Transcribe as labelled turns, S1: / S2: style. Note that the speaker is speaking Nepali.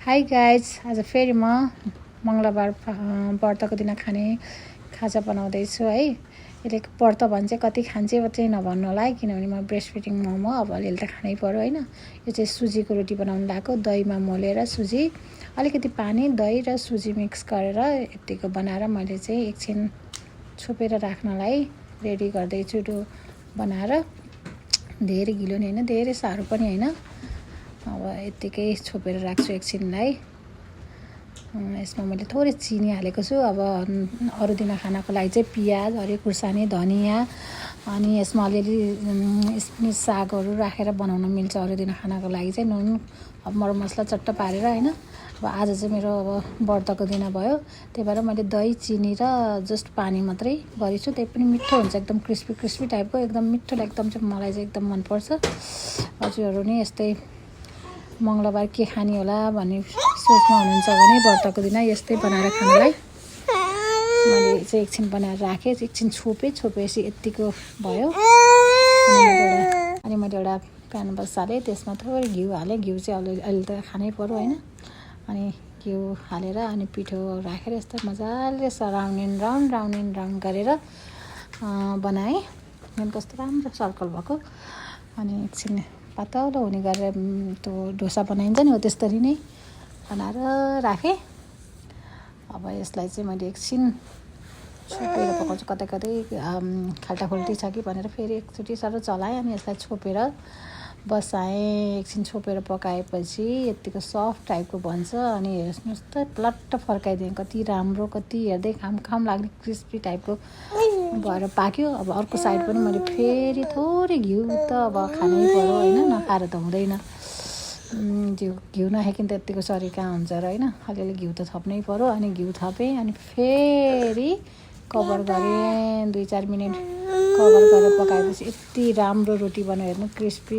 S1: हाई गाइज, आज फेरि म मङ्गलबार व्रतको दिन खाने खाजा बनाउँदैछु है। यसले व्रत भन्छ कति खान्छ चाहिँ नभन्नु होला है, किनभने म ब्रेस्ट फिडिङ मम हो, अब अलिअलि त खानै पर्यो होइन। यो चाहिँ सुजीको रोटी बनाउनु लगाएको, दहीमा मोलेर सुजी अलिकति पानी दही र सुजी मिक्स गरेर यतिको बनाएर मैले चाहिँ एकछिन छोपेर राख्नलाई रेडी गर्दैछु। डो बनाएर धेरै गिलो नि होइन, धेरै साह्रो पनि होइन। अब यत्तिकै छोपेर राख्छु एकछिनलाई। यसमा मैले थोरै चिनी हालेको छु। अब अरू दिन खानाको लागि चाहिँ पियाज, हरियो खुर्सानी, धनिया अनि यसमा अलिअलि इस्कुस सागहरू राखेर बनाउन मिल्छ। अरू दिन खानाको लागि चाहिँ नुन अब मरमसला चट्ट पारेर होइन। अब आज चाहिँ मेरो अब व्रतको दिन भयो, त्यही भएर मैले दही चिनी र जस्ट पानी मात्रै गरेछु। त्यही पनि मिठो हुन्छ, एकदम क्रिस्पी टाइपको, एकदम मिठो एकदम चाहिँ मलाई चाहिँ एकदम मनपर्छ। हजुरहरू नि यस्तै मङ्गलबार के खाने होला भन्ने सोचमा हुनुहुन्छ भने व्रतको दिन यस्तै बनाएर खानलाई मैले चाहिँ एकछिन बनाएर राखेँ। एकछिन छोपेपछि यत्तिको भयो। अनि मैले एउटा प्यान बसालेँ, त्यसमा थोरै घिउ हालेँ। घिउ चाहिँ अहिले त खानै पर्यो होइन। अनि घिउ हालेर अनि पिठो राखेर यस्तो मजाले राउन्ड गरेर बनाएँ। कस्तो राम्रो सर्कल भएको। अनि एकछिन पातलो हुने गरेर त्यो डोसा बनाइन्छ नि, हो त्यसरी नै बनाएर राखेँ। अब यसलाई चाहिँ मैले एकछिन छोपेर पकाउँछु। कतै खाल्टाखुल्टी छ कि भनेर फेरि एकचोटि साह्रो चलाएँ। अनि यसलाई छोपेर बसाएँ। एकछिन छोपेर पकाएपछि यत्तिको सफ्ट टाइपको बन्छ। अनि हेर्नुहोस् त प्लट्ट फर्काइदिएँ, कति राम्रो, कति हेर्दै खाम लाग्ने क्रिस्पी टाइपको भएर पाक्यो। अब अर्को साइड पनि मैले फेरि थोरै घिउ त अब खानै पर्यो होइन, नखाएर त हुँदैन। घिउ नखाइकन त यत्तिको शरीर कहाँ हुन्छ र होइन। अलिअलि घिउ त थप्नै पर्यो। अनि घिउ थपेँ अनि फेरि कभर गरेँ। 2-4 मिनट कभर गरेर पकाएपछि यति राम्रो रोटी बन्यो, हेर्नु क्रिस्पी।